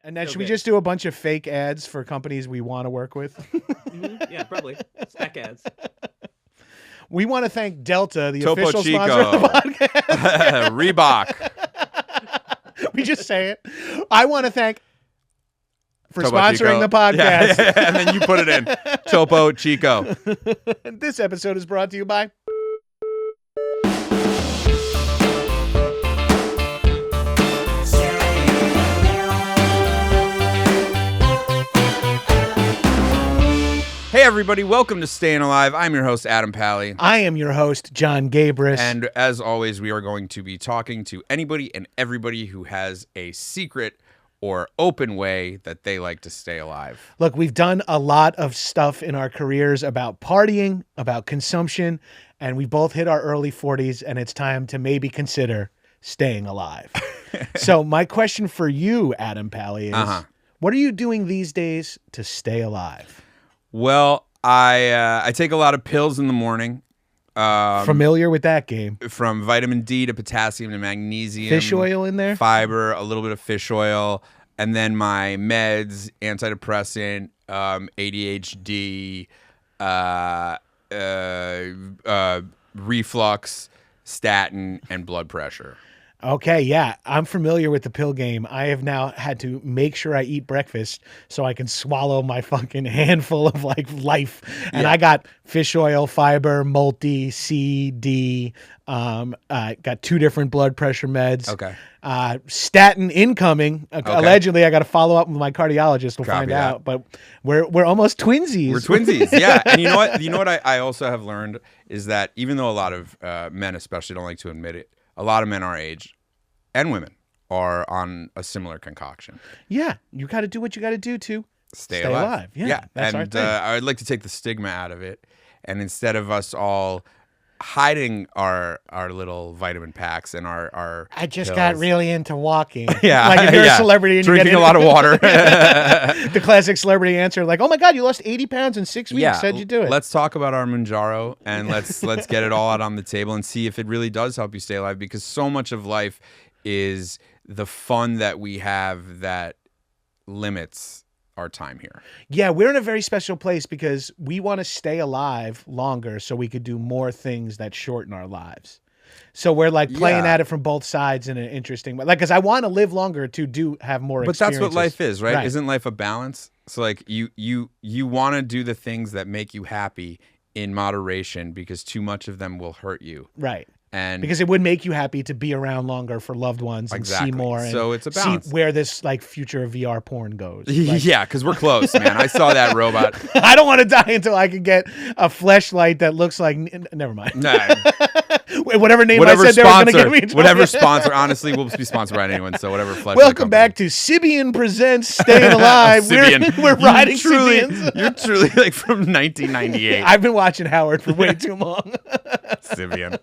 And then should we just do a bunch of fake ads for companies we want to work with? Yeah, probably. Spec ads. We want to thank Delta, the Topo official Chico. sponsor of the podcast. Reebok. We just say it. I want to thank for Topo sponsoring Chico. the podcast. Yeah, and then you put it in. Topo Chico. This episode is brought to you by... Hey, everybody. Welcome to Staying Alive. I'm your host, Adam Pally. I am your host, Jon Gabrus. And as always, we are going to be talking to anybody and everybody who has a secret or open way that they like to stay alive. Look, we've done a lot of stuff in our careers about partying, about consumption, and we both hit our early 40s, and it's time to maybe consider staying alive. So my question for you, Adam Pally, is what are you doing these days to stay alive? Well, I take a lot of pills in the morning. Familiar with that game. From vitamin D to potassium to magnesium. Fish oil in there? Fiber, a little bit of fish oil. And then my meds, antidepressant, ADHD, reflux, statin, and blood pressure. Okay, yeah, I'm familiar with the pill game. I have now had to make sure I eat breakfast so I can swallow my fucking handful of like life. And I got fish oil, fiber, multi, C, D. Got 2 different blood pressure meds. Okay. Statin incoming. Allegedly, I got to follow up with my cardiologist. We'll find out. But we're almost twinsies. We're twinsies, yeah. And you know what? You know what I also have learned is that even though a lot of men, especially, don't like to admit it, a lot of men our age and women are on a similar concoction. Yeah, you got to do what you got to do to stay alive. Yeah, that's our thing. I'd like to take the stigma out of it, and instead of us all hiding our little vitamin packs and our I just pills. got really into walking. Yeah, like if you're a celebrity and drinking you a lot of water. The classic celebrity answer, like, "Oh my God, you lost 80 pounds in 6 weeks. How'd you do it?" Let's talk about our Manjaro and let's get it all out on the table and see if it really does help you stay alive. Because so much of life is the fun that we have that limits our time here. Yeah, we're in a very special place because we want to stay alive longer so we could do more things that shorten our lives. So we're like playing at it from both sides in an interesting way. Like, because I want to live longer to have more But experiences. that's what life is, right? Isn't life a balance? So like you want to do the things that make you happy in moderation because too much of them will hurt you. Right. And because it would make you happy to be around longer for loved ones and see more and so it's a balance. See where this like future of VR porn goes. Like, yeah, because we're close, man. I saw that robot. I don't want to die until I can get a fleshlight that looks like... Never mind. No. Whatever name I said they were going to give me. Whatever sponsor. Honestly, we'll be sponsored by anyone, so whatever fleshlight. Welcome back to Sibian Presents Staying Alive. We're riding Sibians. You're truly like from 1998. I've been watching Howard for way too long. Sibian.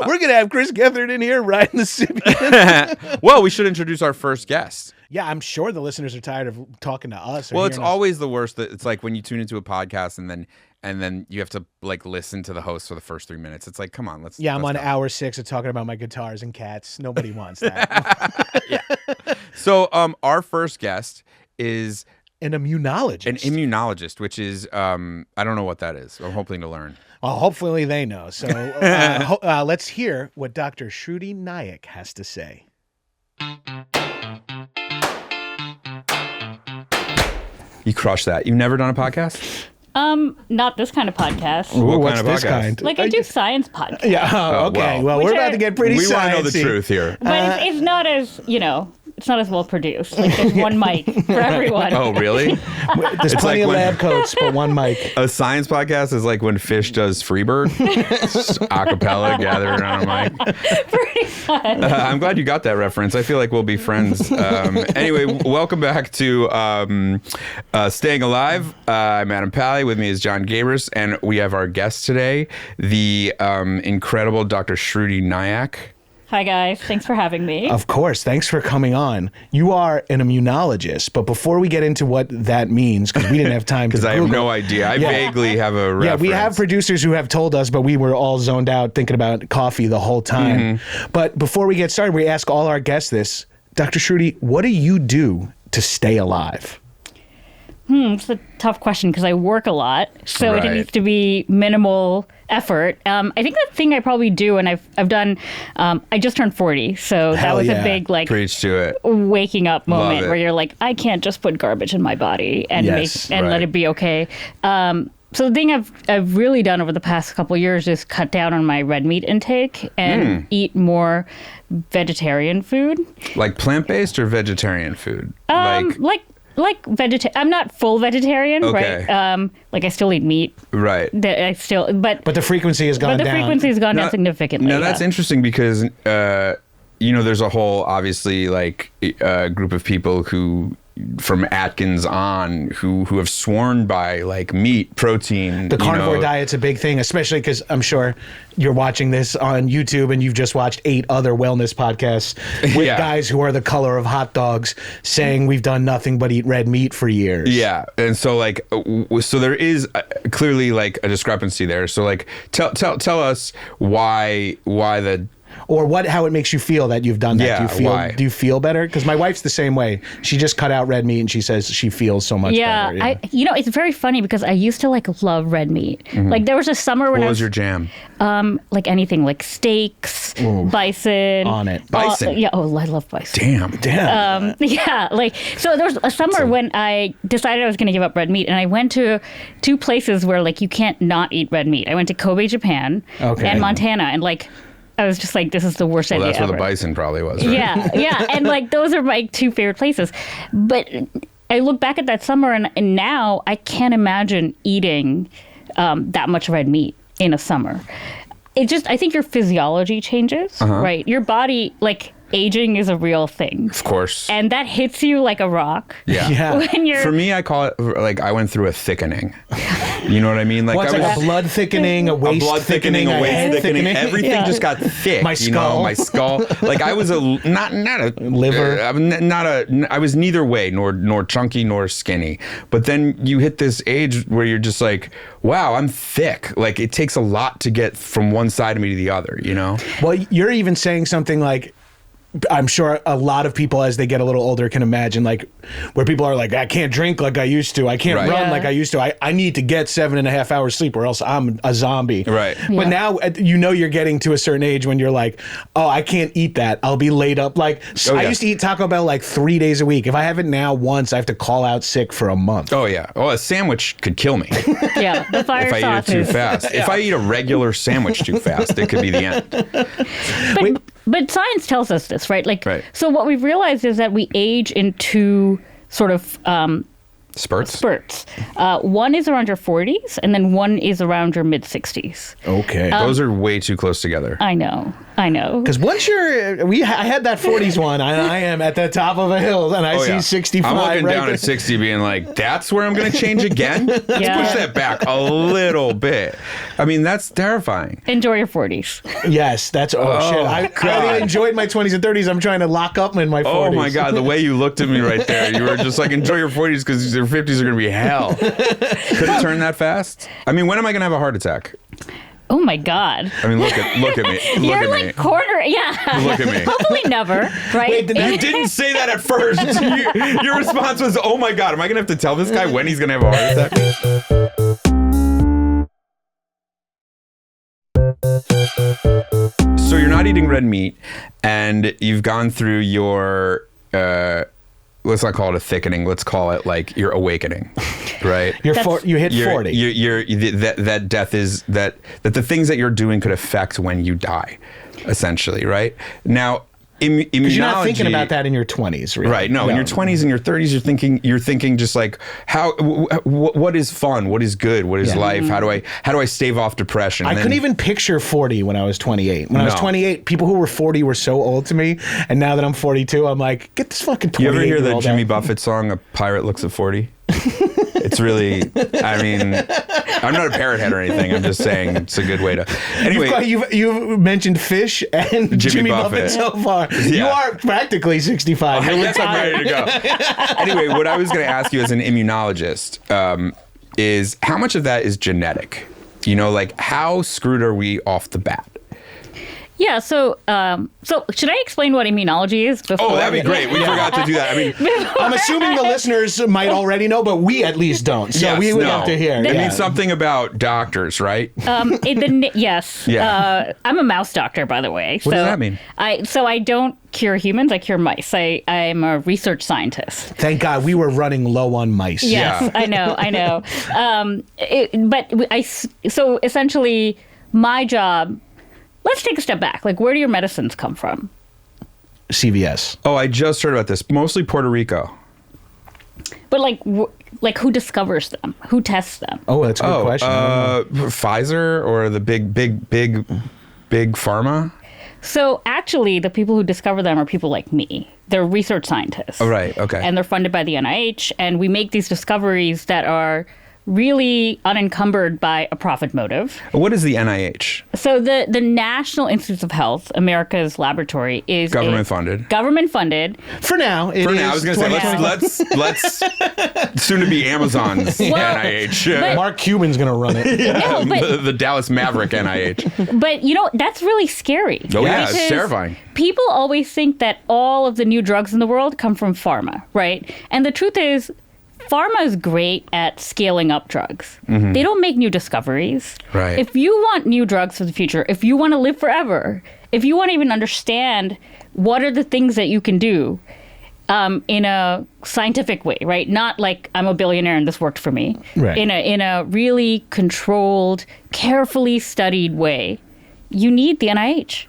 We're going to have Chris Gethard in here riding the Sibian. Well, we should introduce our first guest. Yeah, I'm sure the listeners are tired of talking to us. Well, it's always the worst. It's like when you tune into a podcast and then you have to like listen to the host for the first 3 minutes. It's like, come on, let's. Yeah, I'm on hour 6 of talking about my guitars and cats. Nobody wants that. Yeah. So, our first guest is an immunologist. Which is I don't know what that is. I'm hoping to learn. Well, hopefully they know. So let's hear what Dr. Shruti Naik has to say. You crushed that. You've never done a podcast? Not this kind of podcast. What What's kind of this podcast? kind? Like I do science podcasts. Yeah. Oh, okay. Well, we're about to get pretty We want to know the sciencey. truth here. But it's not as, it's not as well produced. Like there's one mic for everyone. Oh, really? There's plenty like of when- lab coats, but one mic. A science podcast is like when Fish does Freebird. A cappella, gathered around a mic. Pretty fun. I'm glad you got that reference. I feel like we'll be friends. Anyway, welcome back to Staying Alive. I'm Adam Pally. With me is Jon Gabrus, and we have our guest today, the incredible Dr. Shruti Naik. Hi, guys. Thanks for having me. Of course. Thanks for coming on. You are an immunologist, but before we get into what that means, because we didn't have time to Because I have no idea. I vaguely have a reference. Yeah, we have producers who have told us, but we were all zoned out thinking about coffee the whole time. But before we get started, we ask all our guests this. Dr. Shruti, what do you do to stay alive? It's a tough question because I work a lot, so Right. it needs to be minimal effort. I think the thing I probably do, and I've done, I just turned 40, so that Hell was yeah. a big like Preach to it. waking up Love moment it. where you're like, I can't just put garbage in my body and Yes, let right. it be okay. So the thing I've really done over the past couple of years is cut down on my red meat intake and eat more vegetarian food. Like plant-based or vegetarian food? Like vegetarian. I'm not full vegetarian, Okay. right? Like I still eat meat. Right. But But the frequency has gone the down. frequency has gone Now- down significantly. Now that's yeah. interesting because there's a whole obviously like group of people who from Atkins on who have sworn by like meat, protein. The carnivore diet's a big thing, especially because I'm sure you're watching this on YouTube and you've just watched 8 other wellness podcasts with Yeah. guys who are the color of hot dogs saying we've done nothing but eat red meat for years. Yeah, and so like, so there is clearly like a discrepancy there. So like, tell us why the. Or how it makes you feel that you've done that. Yeah, Do you feel better? Because my wife's the same way. She just cut out red meat and she says she feels so much better. Yeah, it's very funny because I used to like love red meat. Like there was a summer when What I was was your jam? like anything like steaks, bison. On it. Bison? Yeah, oh, I love bison. Damn. Yeah, like so there was a summer when I decided I was going to give up red meat, and I went to 2 places where like you can't not eat red meat. I went to Kobe, Japan, Okay. and Montana, and like I was just like, this is the worst Well, idea that's where ever. the bison probably was. Right? Yeah, and like those are my 2 favorite places. But I look back at that summer, and now I can't imagine eating that much red meat in a summer. I think your physiology changes, right? Your body, like aging is a real thing. Of course. And that hits you like a rock. Yeah. Yeah. When you're For me, I call it like I went through a thickening. You know what I mean? Like What's I like was a blood thickening, a a waist blood thickening, a waist head thickening. Everything Yeah. just got thick. My skull. my skull. Like I was not a Liver. I was neither way, nor chunky nor skinny. But then you hit this age where you're just like, wow, I'm thick. Like it takes a lot to get from one side of me to the other. You know? Well, you're even saying something like, I'm sure a lot of people as they get a little older can imagine, like where people are like, I can't drink like I used to. I can't Right. run Yeah. like I used to. I need to get 7.5 hours sleep or else I'm a zombie. Right. But Yeah. now you're getting to a certain age when you're like, oh, I can't eat that. I'll be laid up. Like Oh, I yeah. used to eat Taco Bell like 3 days a week. If I have it now once, I have to call out sick for a month. Oh yeah. Oh, a sandwich could kill me yeah, the fire if I eat it too sauces. fast. If I eat a regular sandwich too fast, it could be the end. But science tells us this, right? Like, Right. so what we've realized is that we age in 2 sort of Spurts. spurts. One is around your 40s, and then one is around your mid 60s. Okay. Those are way too close together. I know. Because once I had that 40s one, and I am at the top of a hill, and I Oh, see yeah. 65 I'm looking right down there. at 60 being like, that's where I'm going to change again? Let's Yeah. push that back a little bit. I mean, that's terrifying. Enjoy your 40s. Yes, that's shit. I God. already enjoyed my 20s and 30s. I'm trying to lock up in my 40s. Oh my God, the way you looked at me right there. You were just like, enjoy your 40s because your 50s are going to be hell. Could it turn that fast? I mean, when am I going to have a heart attack? Oh my God. I mean, look at me. Look You're at like me. corner. Yeah. Look at me. Hopefully never, right? Wait, You didn't say that at first. Your response was, oh my God, am I going to have to tell this guy when he's going to have a heart attack? So you're not eating red meat, and you've gone through your, let's not call it a thickening. Let's call it like your awakening, right? You hit 40. That death is that the things that you're doing could affect when you die, essentially, right? Now, immunology. Because you're not thinking about that in your 20s, really. Right. No, in your 20s and your 30s, you're thinking just like what is fun? What is good? What is Yeah. life? How do I stave off depression? I couldn't even picture 40 when I was 28. When I was No. 28, people who were 40 were so old to me. And now that I'm 42, I'm like, get this fucking 28 You ever hear the year-old Jimmy out. Buffett song, A Pirate Looks at 40? It's really, I mean, I'm not a parrot head or anything. I'm just saying it's a good way to. Anyway, You've mentioned Fish and Jimmy Buffett so far. You Yeah. are practically 65. I You're guess I'm ready to go. Anyway, what I was going to ask you as an immunologist is how much of that is genetic? You know, like how screwed are we off the bat? Yeah. So should I explain what immunology is before? Oh, that'd be great. We forgot to do that. I mean, I'm assuming the listeners might already know, but we at least don't. So we would have to hear. It means something about doctors, right? Yes. Yeah. I'm a mouse doctor, by the way. What does that mean? I don't cure humans. I cure mice. I'm a research scientist. Thank God we were running low on mice. Yes, Yeah. I know. So essentially, my job. Let's take a step back. Like, where do your medicines come from? CVS. Oh, I just heard about this. Mostly Puerto Rico. But like who discovers them? Who tests them? Oh, that's a good question. Pfizer or the big pharma? So actually, the people who discover them are people like me. They're research scientists. Oh, right. Okay. And they're funded by the NIH, and we make these discoveries that are really unencumbered by a profit motive. What is the NIH? So the National Institutes of Health, America's laboratory, is Government funded. Government funded. For now, I was going to say let's soon to be Amazon's NIH. Mark Cuban's going to run it. No, but, the Dallas Maverick NIH. but that's really scary. Oh yeah, it's because terrifying. People always think that all of the new drugs in the world come from pharma, right? And the truth is, pharma is great at scaling up drugs. Mm-hmm. They don't make new discoveries. Right. If you want new drugs for the future, if you want to live forever, if you want to even understand what are the things that you can do in a scientific way, right? Not like I'm a billionaire and this worked for me. Right. In a really controlled, carefully studied way, you need the NIH.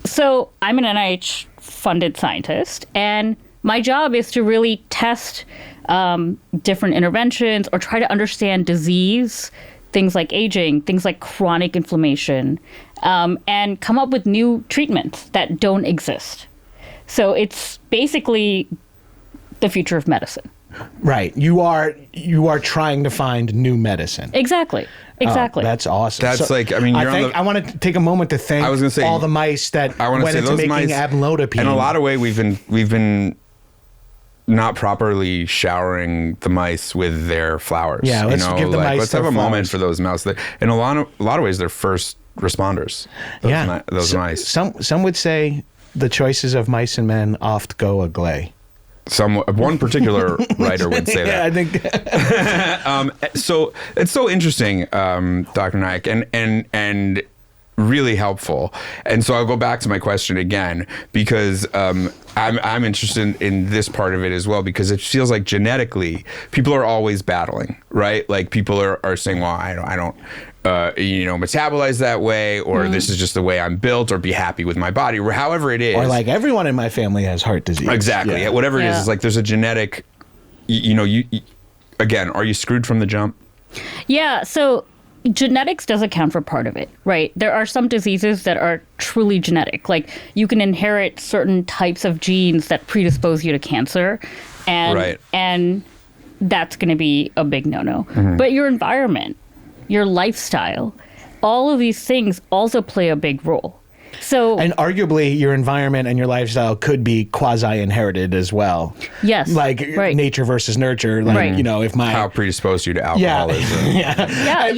So I'm an NIH-funded scientist, and my job is to really test different interventions or try to understand disease, things like aging, things like chronic inflammation, and come up with new treatments that don't exist. So it's basically the future of medicine. Right. You are trying to find new medicine. Exactly. Oh, that's awesome. That's I want to take a moment to thank all the mice that went into making amlodipine. In a lot of ways, we've been not properly showering the mice with their flowers. Yeah, let's give the mice let's their have a flowers. moment for those mouse. In a lot of ways, they're first responders. Those mice. Some would say the choices of mice and men oft go agley. One particular writer would say that. I think. So it's so interesting, Dr. Naik, and really helpful. And so I'll go back to my question again because I'm interested in this part of it as well, because it feels like genetically people are always battling, right? Like people are saying, well, I don't metabolize that way, or this is just the way I'm built, or be happy with my body, or however it is. Or like everyone in my family has heart disease. Exactly. Yeah. Whatever it is, it's like there's a genetic, again, are you screwed from the jump? Yeah, so genetics does account for part of it, right? There are some diseases that are truly genetic. Like you can inherit certain types of genes that predispose you to cancer, and that's going to be a big no-no. Mm-hmm. But your environment, your lifestyle, all of these things also play a big role. And arguably, your environment and your lifestyle could be quasi-inherited as well. Yes. Like nature versus nurture. Like, if how predisposed you to alcoholism? Yeah.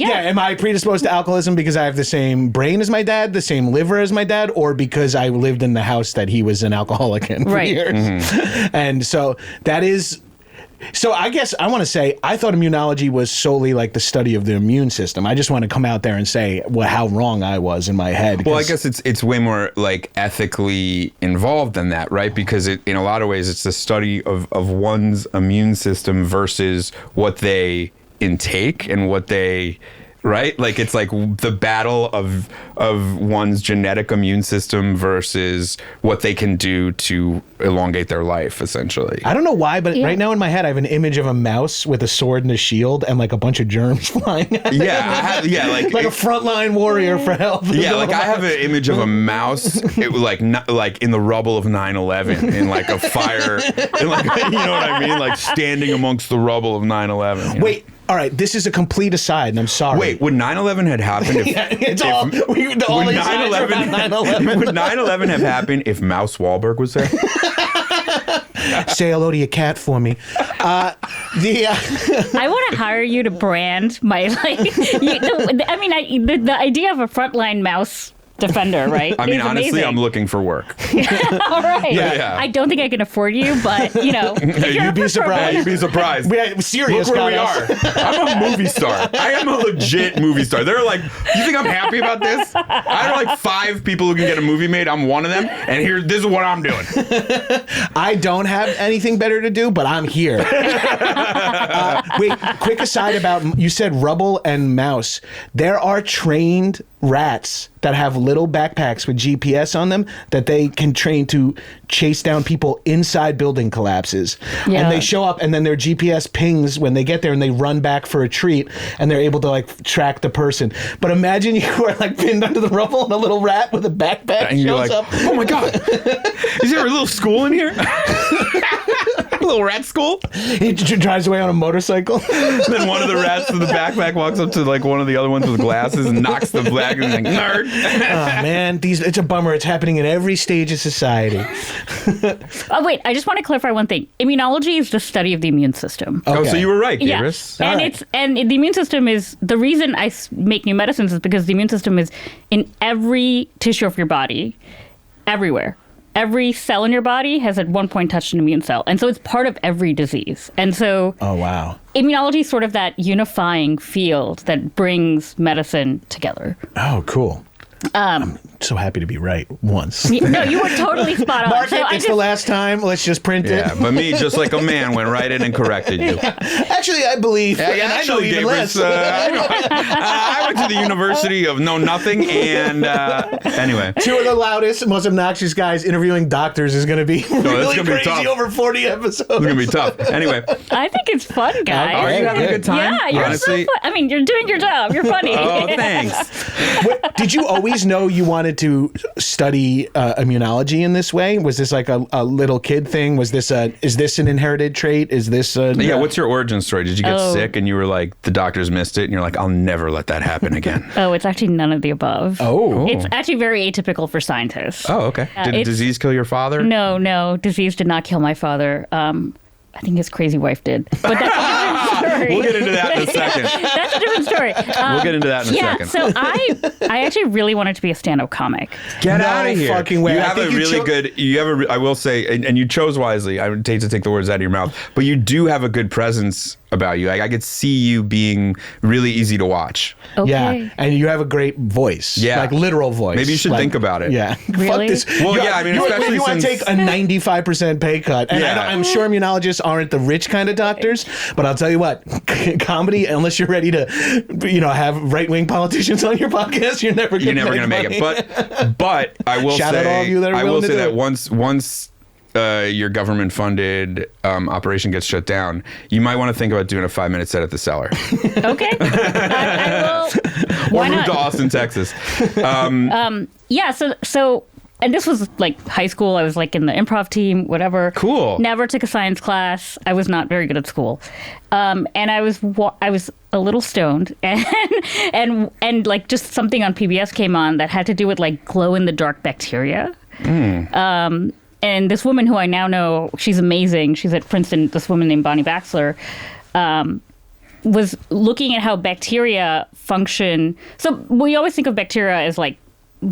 Am I predisposed to alcoholism because I have the same brain as my dad, the same liver as my dad, or because I lived in the house that he was an alcoholic in for years? Mm-hmm. And so that is. So I guess I want to say I thought immunology was solely like the study of the immune system. I just want to come out there and say how wrong I was in my head. Well, I guess it's way more like ethically involved than that, right? Because in a lot of ways it's the study of one's immune system versus what they intake and what they... Right? Like it's like the battle of one's genetic immune system versus what they can do to elongate their life, essentially. I don't know why, but right now in my head I have an image of a mouse with a sword and a shield and like a bunch of germs flying at it. Like a frontline warrior for health. Yeah, like I have an image of a mouse like in the rubble of 9/11 in like a fire, in like, you know what I mean? Like standing amongst the rubble of 9/11. Wait. All right, this is a complete aside, and I'm sorry. Wwould 9/11 had happened if... Would 9/11 have happened if Mouse Wahlberg was there? Say hello to your cat for me. I want to hire you to brand my the idea of a frontline mouse defender, right? I mean, It's honestly, amazing. I'm looking for work. All right. Yeah. I don't think I can afford you, but if you're You'd be up for surprised. You'd be surprised. Sirius Look where got we us. are. I'm a movie star. I am a legit movie star. They're like, you think I'm happy about this? I know like 5 people who can get a movie made. I'm one of them. And this is what I'm doing. I don't have anything better to do, but I'm here. Wait, quick aside about, you said rubble and mouse. There are trained rats that have little backpacks with GPS on them that they can train to chase down people inside building collapses. Yeah. And they show up and then their GPS pings when they get there and they run back for a treat and they're able to like track the person. But imagine you are like pinned under the rubble and a little rat with a backpack And you're shows like, up. oh my God. Is there a little school in here? A little rat school? He drives away on a motorcycle. Then one of the rats with the backpack walks up to like one of the other ones with glasses and knocks the black and like, nerd. Oh man, it's a bummer. It's happening in every stage of society. Oh, wait, I just want to clarify one thing. Immunology is the study of the immune system. Oh, so Okay. you were right, Yeah, Gabrus. and All right. and the immune system is the reason I make new medicines is because the immune system is in every tissue of your body, everywhere. Every cell in your body has at one point touched an immune cell, and so it's part of every disease. And so, Oh wow. immunology is sort of that unifying field that brings medicine together. Oh cool. I'm so happy to be right once. No, you were totally spot on. Mark So it. I It's just- the last time. Let's just print Yeah, it. but me, just like a man, went right in and corrected you. Actually, I believe. and I know even less. I went to the University of Know Nothing, and anyway. Two of the loudest, most obnoxious guys interviewing doctors is going to be really gonna be crazy tough. over 40 episodes. It's gonna be tough. Anyway, I think it's fun, guys. are you having a good time? Yeah, you're Honestly. so fun. I mean, you're doing your job. You're funny. Oh, thanks. Did you always know you wanted to study immunology in this way? Was this like a little kid thing? Was this is this an inherited trait? Is this Yeah, what's your origin story? Did you get Oh. sick and you were like, the doctors missed it, and you're like, I'll never let that happen again? Oh, it's actually none of the above. Oh. It's actually very atypical for scientists. Oh, okay. Did it's- disease kill your father? No, disease did not kill my father. I think his crazy wife did. But that's a different story. We'll get into that in a second. That's a different story. We'll get into that in a yeah, second. so I actually really wanted to be a stand-up comic. Get No out of here. fucking way. You I have a think you really cho- good, I will say, and you chose wisely. I would hate to take the words out of your mouth, but you do have a good presence about you. Like, I could see you being really easy to watch. Okay. Yeah, and you have a great voice. Yeah. Like literal voice. Maybe you should Like, think about it. Yeah. Really? Fuck this. Well, yeah, I mean, especially you want to take since- a 95% pay cut. And Yeah. I'm sure immunologists aren't the rich kind of doctors, but I'll tell you what, comedy, unless you're ready to, have right-wing politicians on your podcast, you're never going You're never going to make it. But I will Shout say, out all of you that are I will willing to say do that it. once your government-funded operation gets shut down, you might want to think about doing a 5-minute set at the Cellar. Okay. I will. Or Why move not? to Austin, Texas. Yeah, so and this was like high school. I was like in the improv team, whatever. Cool. Never took a science class. I was not very good at school, and I was a little stoned, and like just something on PBS came on that had to do with like glow in the dark bacteria. And this woman who I now know, she's amazing. She's at Princeton. This woman named Bonnie Baxler. Was looking at how bacteria function. So we always think of bacteria as like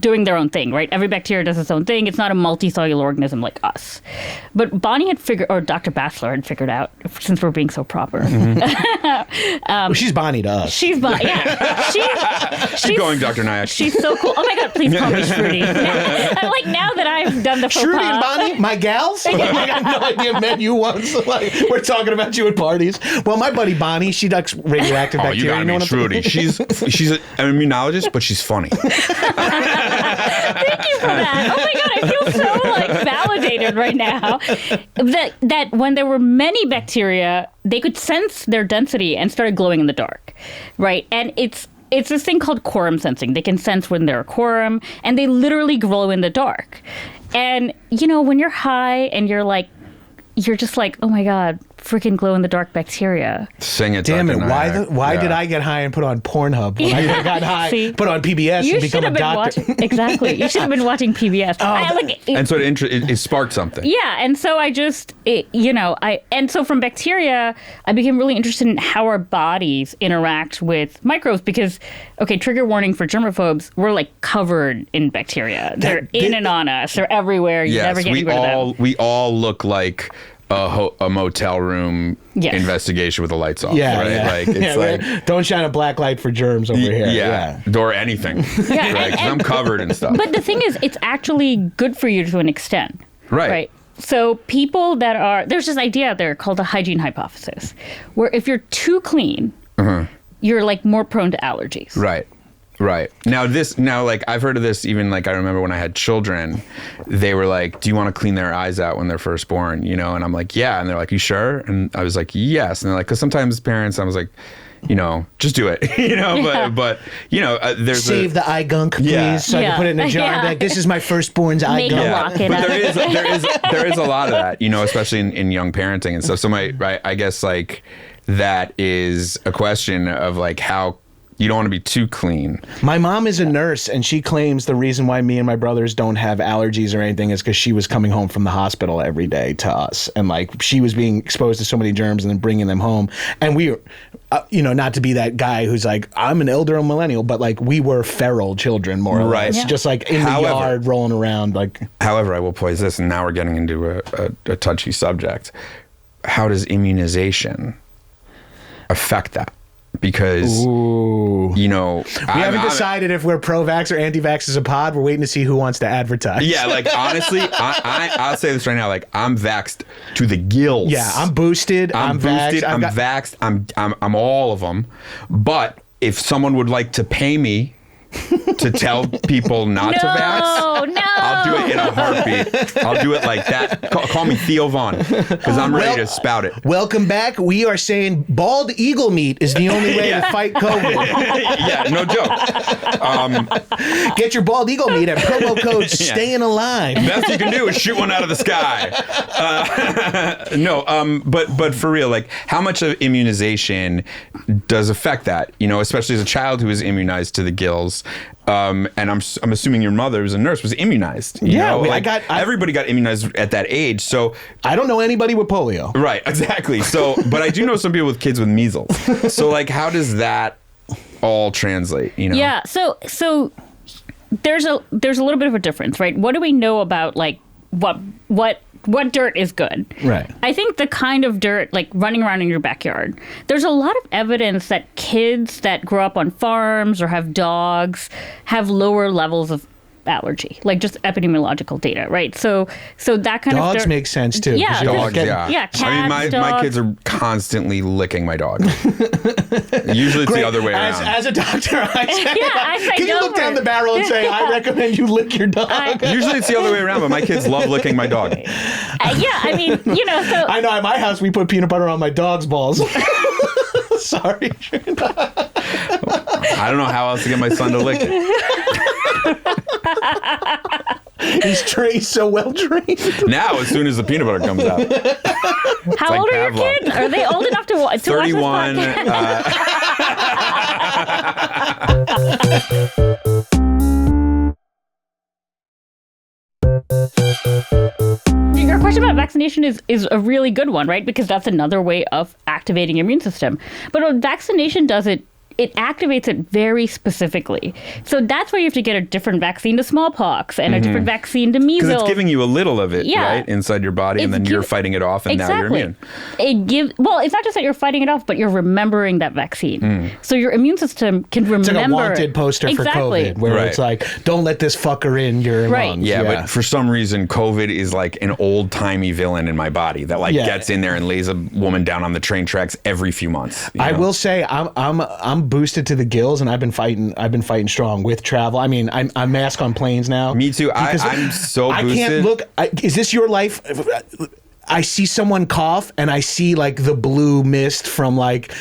doing their own thing, right? Every bacteria does its own thing. It's not a multicellular organism like us. But Bonnie had figured, or Dr. Baxler had figured out, since we're being so proper. Well, she's Bonnie to us. She's Bonnie. Yeah. She's going, Dr. Naik. She's so cool. Oh my God, please call me Shruti. I'm like, now that I've done the faux Shruti pas. and Bonnie, my gals. I had no idea met you once. Like, we're talking about you at parties. Well, my buddy Bonnie, she ducks radioactive Oh, you bacteria. gotta know meet what I'm Shruti. She's an immunologist, but she's funny. Thank you for that. Oh my God, I feel so like validated right now. That when there were many bacteria, they could sense their density and started glowing in the dark, right? And it's this thing called quorum sensing. They can sense when they're a quorum, and they literally glow in the dark. And when you're high and you're just like, oh my God, freaking glow in the dark bacteria. Sing it. Damn it! Dr. Naik. Why did I get high and put on Pornhub when I could have gotten high, See? put on PBS You and should become a have been doctor? watching. Exactly. You should have been watching PBS. And so it sparked something. Yeah, and so and so from bacteria, I became really interested in how our bodies interact with microbes because, okay, trigger warning for germaphobes, we're like covered in bacteria. They're in and on us. They're everywhere. You're never getting rid of them. We all look like a motel room investigation with the lights off. Yeah, right? yeah. Like it's like don't shine a black light for germs over here. Yeah, or anything. Yeah, right? 'Cause I'm covered in stuff. But the thing is, it's actually good for you to an extent. Right. So people there's this idea out there called the hygiene hypothesis, where if you're too clean, you're like more prone to allergies. Right. Now like I've heard of this even like I remember when I had children, they were like, do you want to clean their eyes out when they're first born? You know, and I'm like, yeah. And they're like, you sure? And I was like, yes. And they're like, because sometimes parents, I was like, just do it, but there's Save the eye gunk, please, so I can put it in a jar. Yeah. Like, this is my firstborn's eye Make a gunk. rocket But out of it. there is a lot of that, especially in young parenting and stuff. So I guess like that is a question of like how you don't want to be too clean. My mom is a nurse, and she claims the reason why me and my brothers don't have allergies or anything is because she was coming home from the hospital every day to us, and like she was being exposed to so many germs and then bringing them home. And we were, not to be that guy who's like, I'm an elder millennial, but like we were feral children more or less, just like in the yard rolling around. Like, however, I will pose this, and now we're getting into a touchy subject. How does immunization affect that? Because we haven't decided if we're pro-vax or anti-vax as a pod. We're waiting to see who wants to advertise. Yeah, like honestly, I'll say this right now. Like I'm vaxxed to the gills. Yeah, I'm boosted. I'm boosted. I'm vaxxed. I'm all of them. But if someone would like to pay me to tell people not to vax, No. I'll do it in a heartbeat. I'll do it like that. Call me Theo Vaughn, because I'm ready to spout it. Welcome back. We are saying bald eagle meat is the only way to fight COVID. Yeah, no joke. Get your bald eagle meat at promo code Staying Alive. Best you can do is shoot one out of the sky. But for real, like how much of immunization does affect that? Especially as a child who is immunized to the gills. And I'm assuming your mother, who's a nurse, was immunized. Everybody got immunized at that age. So I don't know anybody with polio. Right, exactly. So, but I do know some people with kids with measles. So, like, how does that all translate? Yeah. So there's a little bit of a difference, right? What do we know about like what dirt is good? Right. I think the kind of dirt like running around in your backyard, there's a lot of evidence that kids that grow up on farms or have dogs have lower levels of allergy, like just epidemiological data, right? So that kind of dogs make sense too. Yeah, dogs. Yeah, cats, I mean, my kids are constantly licking my dog. Usually it's the other way around. As a doctor, I say, can you look over. down the barrel and say, I recommend you lick your dog? Usually it's the other way around, but my kids love licking my dog. I mean, so I know at my house we put peanut butter on my dog's balls. Sorry. I don't know how else to get my son to lick it. He's so well trained. Now, as soon as the peanut butter comes out. How old are your kids? Are they old enough to watch 31. This podcast? Your question about vaccination is a really good one, right? Because that's another way of activating your immune system. But what vaccination does, it activates it very specifically. So that's where you have to get a different vaccine to smallpox and a different vaccine to measles. Because it's giving you a little of it, right, inside your body, and then you're fighting it off, and now you're immune. It's not just that you're fighting it off, but you're remembering that vaccine. So your immune system can remember. It's like a wanted poster for COVID, where it's like, don't let this fucker in your lungs. Yeah, but for some reason, COVID is like an old-timey villain in my body that gets in there and lays a woman down on the train tracks every few months. I will say, I'm boosted to the gills, and I've been fighting strong with travel. I mean, I'm masked on planes now. Me too. I'm so boosted. I can't look. Is this your life? I see someone cough and I see like the blue mist from like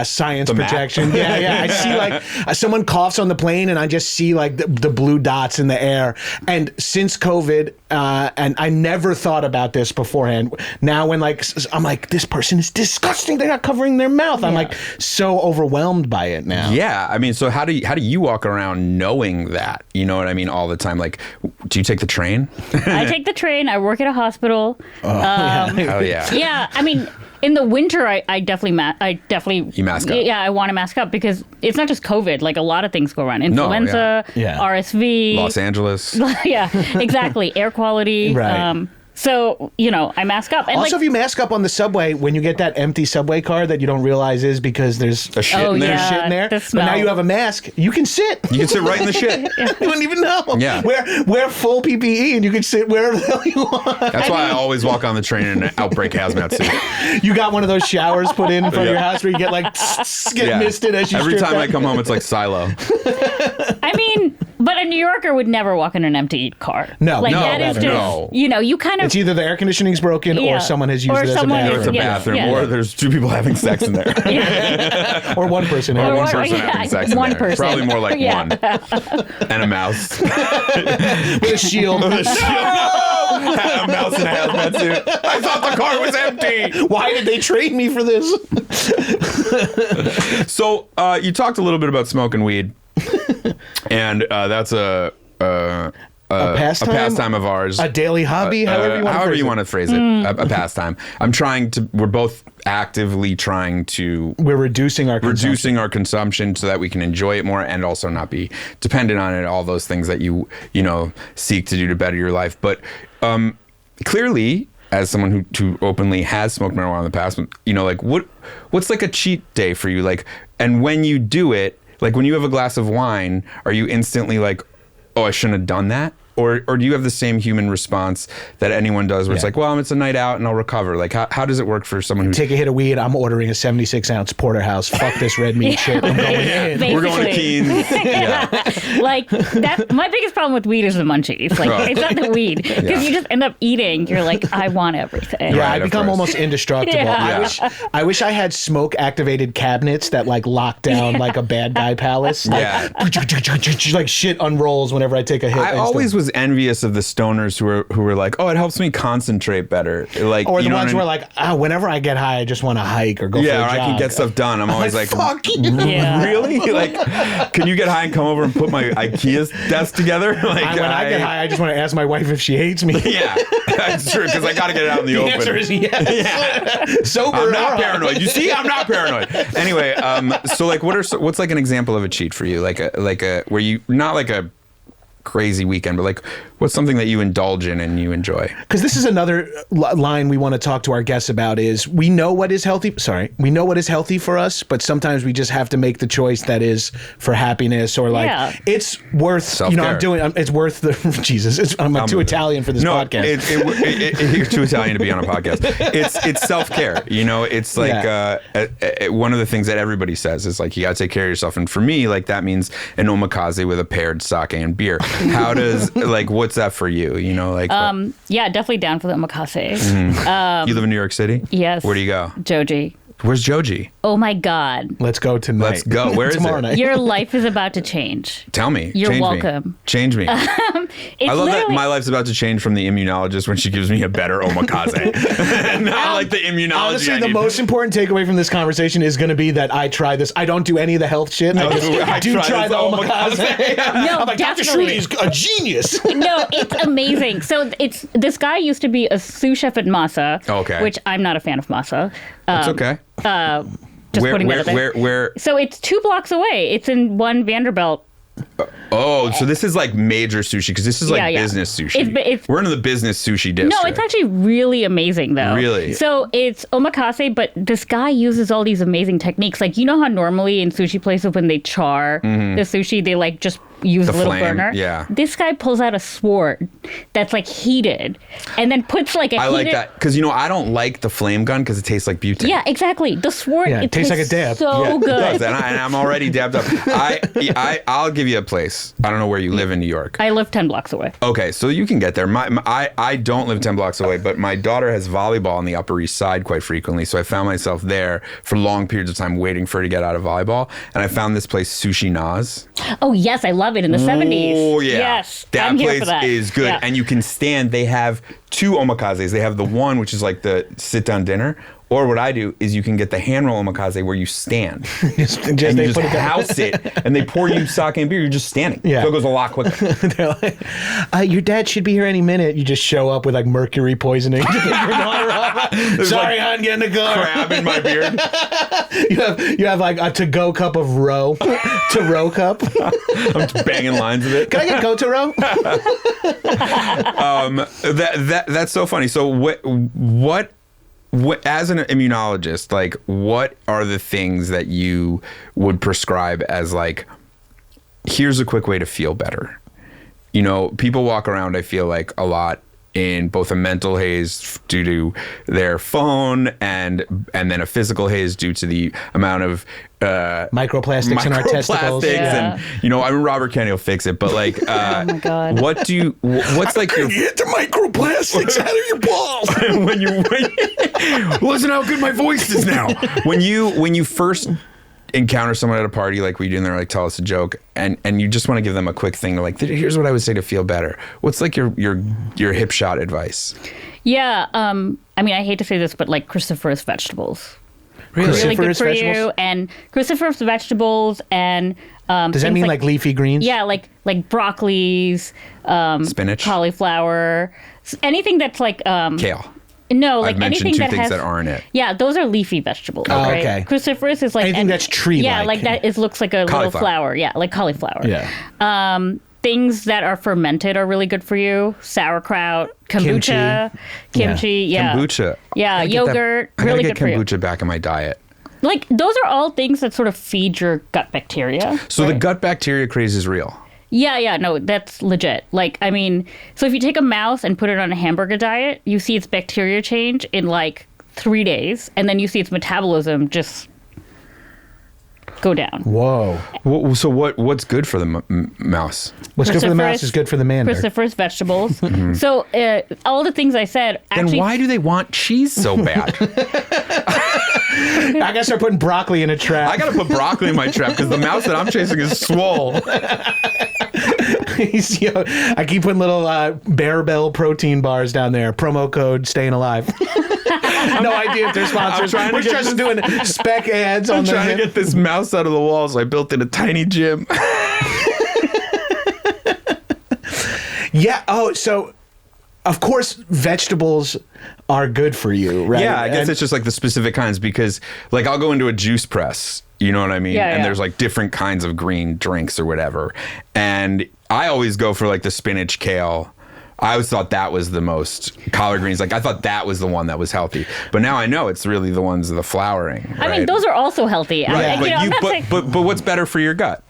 science projection. Yeah. I see like someone coughs on the plane and I just see like the blue dots in the air. And since COVID, and I never thought about this beforehand. Now when like I'm like, this person is disgusting. They're not covering their mouth. I'm like so overwhelmed by it now. Yeah, I mean, so how do you walk around knowing that? You know what I mean? All the time. Like, do you take the train? I take the train. I work at a hospital. Hell yeah. Yeah, I mean, in the winter, I definitely You mask up. Yeah, I want to mask up because it's not just COVID. Like a lot of things go around. Influenza, RSV, Los Angeles. yeah, exactly. Air quality. Right. So, you know, I mask up. And Also, if you mask up on the subway, when you get that empty subway card that you don't realize is because there's A shit in there. yeah. shit in there, the but smell. now you have a mask, you can sit. You can sit right in the shit. You don't even know. Yeah. Wear full PPE and you can sit wherever the hell you want. That's why I always walk on the train in an outbreak hazmat suit. You got one of those showers put in front of your house where you get like get misted as you Every strip time I out. come home, it's like Silo. I mean, but a New Yorker would never walk in an empty car. No, like no, that is never. just, No. you know, you kind of. It's either the air conditioning's broken Yeah. or someone has used Or it as a someone bathroom. Or it's a Yeah, bathroom, yeah. or there's two people having sex in there. Yeah. Or one person. Or having one sex. Person Yeah, having sex in one there. person. Probably more like Yeah. one. And a mouse. With a shield. A mouse in a hazmat suit. I thought the car was empty. Why did they train me for this? So you talked a little bit about smoking weed, and that's a pastime of ours. A daily hobby, however you want to phrase it. A pastime. We're both actively trying to We're reducing our consumption. our consumption so that we can enjoy it more and also not be dependent on it, all those things that you seek to do to better your life. But clearly, as someone who openly has smoked marijuana in the past, like what's like a cheat day for you? Like, and when you do it, like when you have a glass of wine, are you instantly like, oh, I shouldn't have done that? Or do you have the same human response that anyone does where it's like, well, it's a night out and I'll recover? Like, how does it work for someone who... Take a hit of weed, I'm ordering a 76-ounce porterhouse. Fuck this red meat shit. I'm going in. Basically. We're going to Keens. Yeah. Like that. My biggest problem with weed is the munchies. Like it's not the weed because you just end up eating. You're like, I want everything. Yeah, Right, I of become course. almost indestructible. Yeah. I wish I had smoke activated cabinets that like lock down like a bad guy palace. Like, Yeah. like shit unrolls whenever I take a hit. I always was envious of the stoners who were like, oh, it helps me concentrate better. Like, Or the know ones what where like, whenever I get high, I just want to hike or go for a or jog. I can get stuff done. I'm always like, fuck you. Yeah. really? Like, can you get high and come over and put my IKEA desk together? Like, When I get high, I just want to ask my wife if she hates me. Yeah, that's true, because I got to get it out in the The open. answer is yes. Sober. I'm or not high. paranoid. You see, I'm not paranoid. Anyway, so like, what's like an example of a cheat for you? Like a where you not like a crazy weekend, but like what's something that you indulge in and you enjoy? Because this is another line we want to talk to our guests about is we know what is healthy. We know what is healthy for us, but sometimes we just have to make the choice that is for happiness or like it's worth. Self-care. I'm doing. It's worth the Jesus. I'm too Italian for this podcast. You're too Italian to be on a podcast. It's self-care. It's like one of the things that everybody says is like you gotta take care of yourself, and for me, like that means an omakase with a paired sake and beer. How does what's that for you? Yeah, definitely down for the omakase. You live in New York City? Yes. Where do you go? Joji. Where's Joji? Oh my God. Let's go tonight. Let's go. Where is Tomorrow it? night. Your life is about to change. Tell me. You're Change welcome. Me. Change me. It's I love that literally- my life's about to change from the immunologist when she gives me a better omakase. Not like the immunology. Honestly, I the need. most important takeaway from this conversation is going to be that I try this. I don't do any of the health shit. I just try the omakase. No, I'm like, Dr. definitely. Shruti is a genius. No, it's amazing. So this guy used to be a sous chef at Masa, Okay. which I'm not a fan of Masa. It's okay. Just putting that out there. Where? So it's 2 blocks away. It's in 1 Vanderbilt. Oh, so this is like major sushi because this is like Yeah. business sushi. It's- We're into the business sushi district. No, it's actually really amazing though. Really? So it's omakase, but this guy uses all these amazing techniques. Like, you know how normally in sushi places when they char the sushi, they like just use The a little flame, burner. yeah. This guy pulls out a sword that's like heated and then puts like a I heated... like that because I don't like the flame gun because it tastes like butane. Yeah, exactly. The sword, Yeah, it tastes like a dab. so Yeah, it good. does, and I'm already dabbed up. I'll give you a place. blocks. I don't know where you live in New York. I live 10 blocks away. Okay, so you can get there. I don't live 10 blocks away, but my daughter has volleyball on the Upper East Side quite frequently. So I found myself there for long periods of time waiting for her to get out of volleyball. And I found this place, Sushi Naz. Oh, yes, I love it in the 70s. Oh, yeah. Yes, That I'm here place for that. is good. Yeah. And you can stand, they have 2 omakases. They have the one, which is like the sit-down dinner. Or what I do is you can get the hand-roll omakase where you stand. And you just house it, and they pour you sake and beer. You're just standing. Yeah. So it goes a lot quicker. They're like, your dad should be here any minute. You just show up with like mercury poisoning. Sorry, hon, get in the car. Crab in my beard. You have like a to-go cup of roe. To-row cup. I'm just banging lines of it. Can I get go-to-row? That's so funny. So what as an immunologist, like, what are the things that you would prescribe as like, here's a quick way to feel better? You know, people walk around, I feel like, a lot in both a mental haze due to their phone and then a physical haze due to the amount of microplastics in our testicles. And, you know, I'm Robert Kennedy will fix it, but like, Oh my God. what's like your Get the microplastics out of your balls. when you listen how good my voice is now. When you first encounter someone at a party like we do and they're like, tell us a joke, and you just want to give them a quick thing to like, here's what I would say to feel better. What's like your hip shot advice? Yeah, I mean, I hate to say this, but like cruciferous vegetables. Really good Cruciferous for vegetables? you. And cruciferous vegetables and Does that things mean like leafy greens? Yeah, like broccolis, Spinach, cauliflower, anything that's like kale. No, like I've mentioned anything 2 that things has, that aren't it. Yeah, those are leafy vegetables. Oh, right? okay. Cruciferous is like Anything that's tree-like. Yeah, like that. It looks like a little flower. Yeah, like cauliflower. Yeah. Things that are fermented are really good for you. Sauerkraut, kombucha, kimchi. Yeah. Kombucha. Yeah, I gotta get yogurt. I gotta Really get good for you. kombucha back in my diet. Like those are all things that sort of feed your gut bacteria. So the right? gut bacteria craze is real. Yeah, no, that's legit. Like, I mean, so if you take a mouse and put it on a hamburger diet, you see its bacteria change in like 3 days, and then you see its metabolism just go down. Whoa. So what's good for the mouse? What's good for the mouse Cruciferous- is good for the man. Cruciferous vegetables. So all the things I said actually. Then why do they want cheese so bad? I gotta start putting broccoli in a trap. I gotta put broccoli in my trap because the mouse that I'm chasing is swole. I keep putting little Bear Bell protein bars down there. Promo code Staying Alive. No idea if they're sponsors. We're just doing spec ads on I'm trying to the get this mouse out of the wall, so I built in a tiny gym. Yeah. Oh, so of course vegetables are good for you, right? Yeah, I guess it's just like the specific kinds because like I'll go into a juice press, you know what I mean? Yeah, and yeah. there's like different kinds of green drinks or whatever. And I always go for like the spinach, kale. I always thought that was the most collard greens. Like I thought that was the one that was healthy. But now I know it's really the ones of the flowering. I mean, right? those are also healthy. Right, I, but, you know, I'm not saying- but what's better for your gut?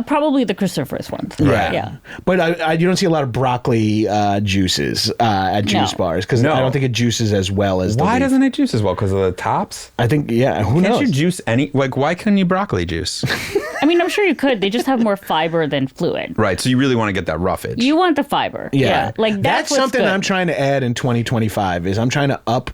probably the cruciferous ones. Right. Yeah. But you don't see a lot of broccoli juices at juice No. bars because No. I don't think it juices as well as the Why leaf. doesn't it juice as well? Because of the tops? I think, yeah, who Can't knows? you juice any? Like, why couldn't you broccoli juice? I mean, I'm sure you could. They just have more fiber than fluid. Right. So you really want to get that roughage. You want the fiber. Yeah. Like that's what's something good. I'm trying to add in 2025 is I'm trying to up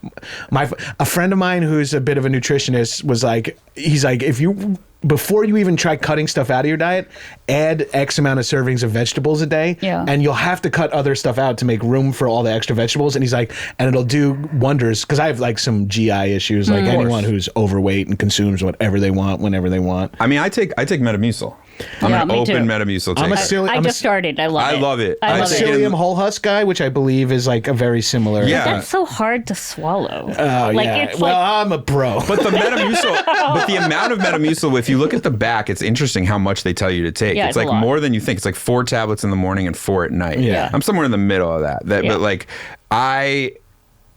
a friend of mine who's a bit of a nutritionist was like, he's like, if you, before you even try cutting stuff out of your diet, add X amount of servings of vegetables a day. Yeah. And you'll have to cut other stuff out to make room for all the extra vegetables. And he's like, and it'll do wonders because I have like some GI issues, like anyone who's overweight and consumes whatever they want, whenever they want. I mean, I take Metamucil. I'm Yeah, an me too. open Metamucil taker. I'm a silly. I I'm just started. I love it. I love it. I I love take it. it in- psyllium whole husk guy, which I believe is like a very similar. Yeah. That's so hard to swallow. Oh, like yeah. it's Well, like I'm a bro. But the Metamucil, but the amount of Metamucil, if you look at the back, it's interesting how much they tell you to take. Yeah, it's it's a like lot. more than you think. It's like 4 tablets in the morning and 4 at night. Yeah. I'm somewhere in the middle of that. Yeah. But like, I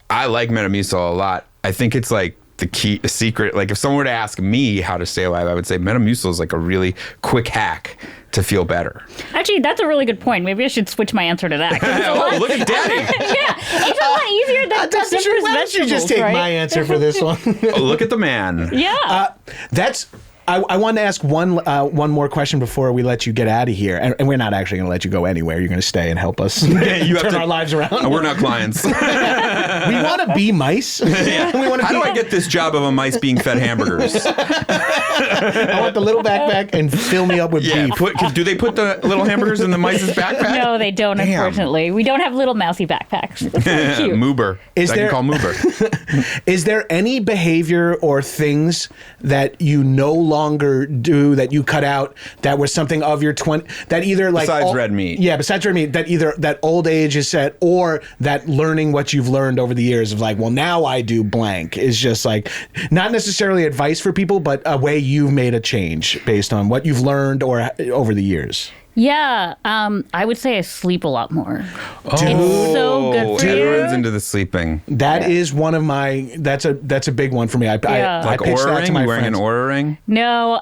like Metamucil a lot. I think it's like the secret. Like if someone were to ask me how to stay alive, I would say Metamucil is like a really quick hack to feel better. actually that's a really good point. Maybe I should switch my answer to that. 'cause it's a lot- Oh, look at Daddy. yeah, it's a lot easier than cruciferous Why don't you just vegetables, take right? my answer for this one? Oh, look at the man. Yeah. That's. I want to ask one more question before we let you get out of here, and we're not actually going to let you go anywhere. You're going to stay and help us turn our lives around. We're not clients. We want to be mice. Yeah. How do I get this job of a mice being fed hamburgers? I want the little backpack and fill me up with beef. Do they put the little hamburgers in the mice's backpack? No, they don't. Damn. Unfortunately, we don't have little mousy backpacks. It's really cute. Moober. I can call Moober. Is there any behavior or things that you no longer do, that you cut out, that was something of your 20, that either like besides red meat? Yeah, besides red meat, that either that old age is set, or that learning what you've learned over the years of like, well, now I do blank, is just like not necessarily advice for people, but a way you've made a change based on what you've learned or over the years. Yeah, I would say I sleep a lot more. Dude. It's so good for you. Everyone's into the sleeping. That is one of my. That's a big one for me. I Like pitched Oura that to ring? my You wearing friends. an Oura ring? No,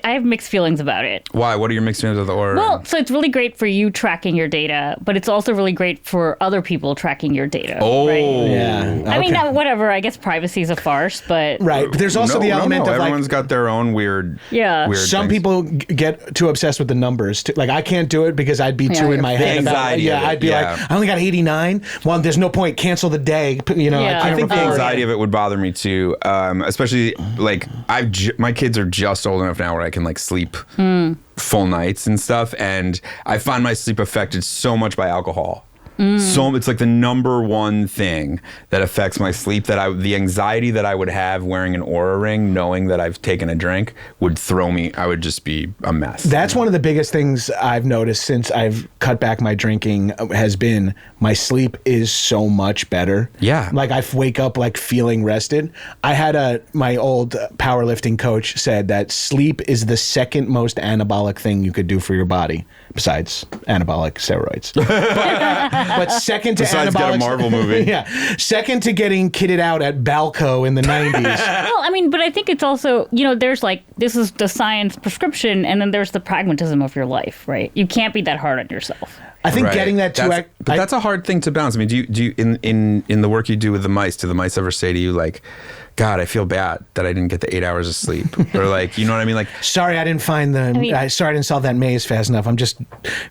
I have mixed feelings about it. Why? What are your mixed feelings with the Oura ring? Well, so it's really great for you tracking your data, but it's also really great for other people tracking your data. Oh, right? Yeah. I mean, Okay. whatever. I guess privacy is a farce, but Right, but there's also the element of everyone's like. got their own weird. Yeah. Weird Some things. people get too obsessed with the numbers. Like I can't do it because I'd be too in my head. anxiety of it, I'd be yeah. like, I only got 89. Well, there's no point. Cancel the day. You know, Yeah. I, can't I think the record. anxiety of it would bother me too, especially like my kids are just old enough now where I can like sleep full nights and stuff, and I find my sleep affected so much by alcohol. So it's like the number one thing that affects my sleep, that the anxiety that I would have wearing an Oura ring, knowing that I've taken a drink, would throw me. I would just be a mess. That's one of the biggest things I've noticed since I've cut back my drinking has been my sleep is so much better. Yeah. Like I wake up like feeling rested. I had my old powerlifting coach said that sleep is the second most anabolic thing you could do for your body besides anabolic steroids. But second to Besides anabolic. get a Marvel movie. Yeah. Second to getting kitted out at Balco in the 90s. well, I mean, but I think it's also, there's like, this is the science prescription, and then there's the pragmatism of your life, right? You can't be that hard on yourself. I think Right. getting that But that's a hard thing to balance. I mean, do you in the work you do with the mice, do the mice ever say to you like, God, I feel bad that I didn't get the 8 hours of sleep, or like, you know what I mean? Like, sorry, I didn't find sorry, I didn't solve that maze fast enough. I'm just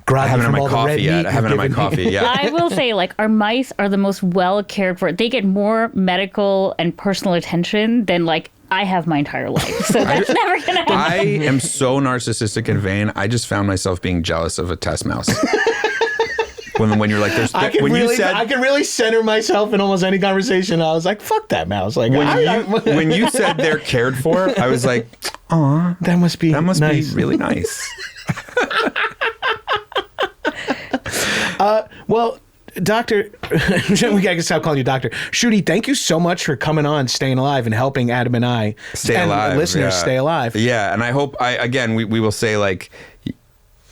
groggy I haven't had from my all the red coffee meat yet. I haven't had my you've given me. coffee yet. I will say, like, our mice are the most well cared for. They get more medical and personal attention than like I have my entire life. So that's never going to happen. I am so narcissistic and vain. I just found myself being jealous of a test mouse. When you're like, I can really center myself in almost any conversation. I was like, "Fuck that mouse!" Like when you said they're cared for, I was like, "Aw, that must be be really nice." Well, Doctor, we gotta stop calling you Doctor. Shruti, thank you so much for coming on, staying alive, and helping Adam and I listeners stay alive. Yeah, and I hope we will say like,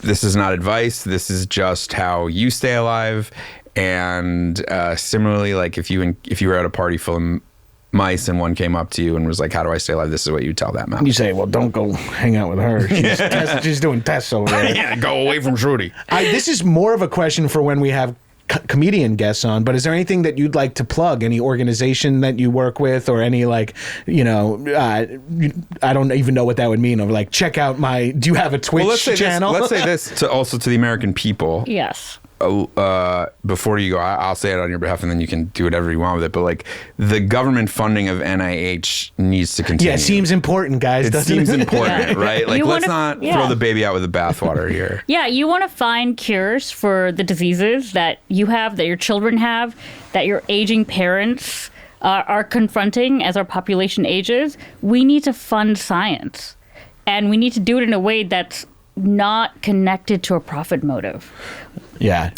this is not advice. This is just how you stay alive. And similarly, like if you were at a party full of mice and one came up to you and was like, "How do I stay alive?" This is what you tell that mouse. You say, "Well, don't go hang out with her. She's doing tests over there." Yeah, go away from Shruti. This is more of a question for when we have comedian guests on, but is there anything that you'd like to plug? Any organization that you work with, or any like, I don't even know what that would mean. Or like, check out do you have a Twitch channel? Let's say this to the American people. Yes. Before you go, I'll say it on your behalf, and then you can do whatever you want with it. But like, the government funding of NIH needs to continue. Yeah, it seems important, guys. It doesn't seems it? important, right? Like, let's not yeah. throw the baby out with the bathwater here. Yeah, you want to find cures for the diseases that you have, that your children have, that your aging parents are confronting as our population ages. We need to fund science, and we need to do it in a way that's not connected to a profit motive. Yeah.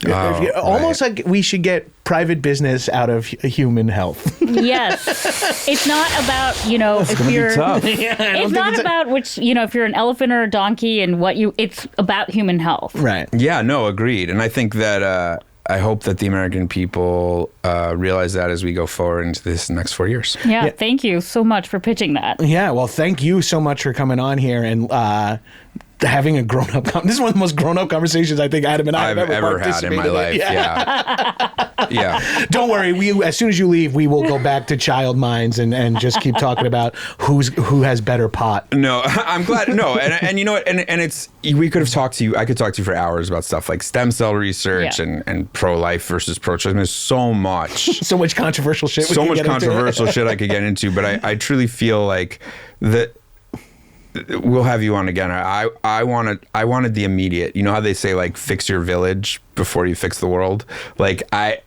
Almost like we should get private business out of human health. Yes. It's not about, if you're tough. it's not about which, if you're an elephant or a donkey and it's about human health. Right. Yeah, no, agreed. And I think that I hope that the American people realize that as we go forward into this next 4 years. Yeah, thank you so much for pitching that. Yeah, well, thank you so much for coming on here, and having a grown-up this is one of the most grown-up conversations I think Adam and I I've have ever had in my life. Yeah. Don't worry, as soon as you leave, we will go back to child minds and just keep talking about who has better pot. No, I'm glad. No, and you know what? And it's we could have talked to you. I could talk to you for hours about stuff like stem cell research and pro-life versus pro-choice. There's so much, so much controversial shit. So much controversial shit I could get into, but I truly feel like that. We'll have you on again. I wanted the immediate. You know how they say like fix your village before you fix the world. Like I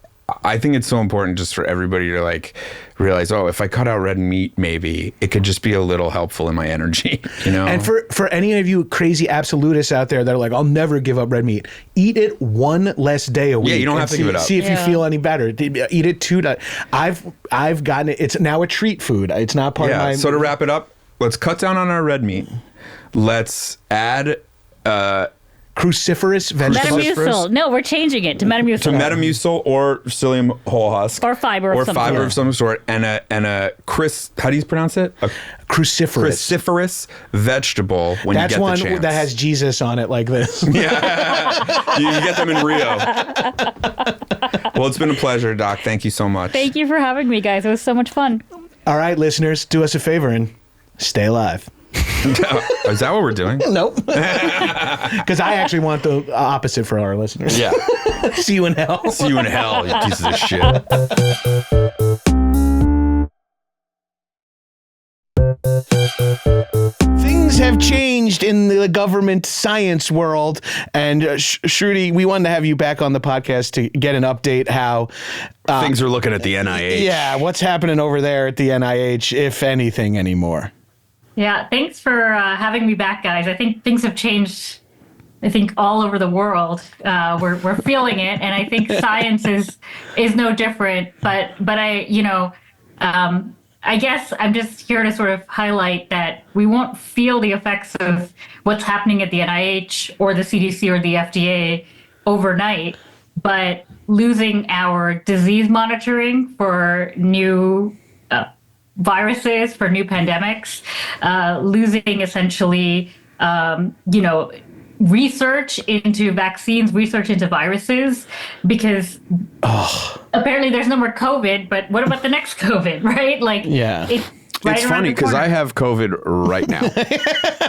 think it's so important just for everybody to like realize, oh, if I cut out red meat, maybe it could just be a little helpful in my energy, you know? And for any of you crazy absolutists out there that are like, I'll never give up red meat, eat it one less day a week. Yeah, you don't have to give it up. See if you feel any better. Eat it 2 days. I've gotten it. It's now a treat food. It's not part of my... So to wrap it up, let's cut down on our red meat. Let's add... cruciferous vegetables. Metamucil. No, we're changing it to Metamucil. To Metamucil or psyllium whole husk. Or fiber of some sort. Or fiber of some sort. And a how do you pronounce it? A cruciferous vegetable when That's you get the chance. That's one that has Jesus on it like this. Yeah. You get them in Rio. Well, it's been a pleasure, Doc. Thank you so much. Thank you for having me, guys. It was so much fun. All right, listeners, do us a favor and stay alive. Is that what we're doing? Nope. Because I actually want the opposite for our listeners. Yeah. See you in hell. See you in hell, you pieces of shit. Things have changed in the government science world, and Shruti, we wanted to have you back on the podcast to get an update how things are looking at the NIH. Yeah, what's happening over there at the NIH, if anything anymore? Yeah, thanks for having me back, guys. I think things have changed. I think all over the world, we're feeling it, and I think science is no different. But I guess I'm just here to sort of highlight that we won't feel the effects of what's happening at the NIH or the CDC or the FDA overnight, but losing our disease monitoring for new viruses, for new pandemics, losing essentially, research into vaccines, research into viruses, because apparently there's no more COVID, but what about the next COVID, right? Like, yeah. It's funny because I have COVID right now.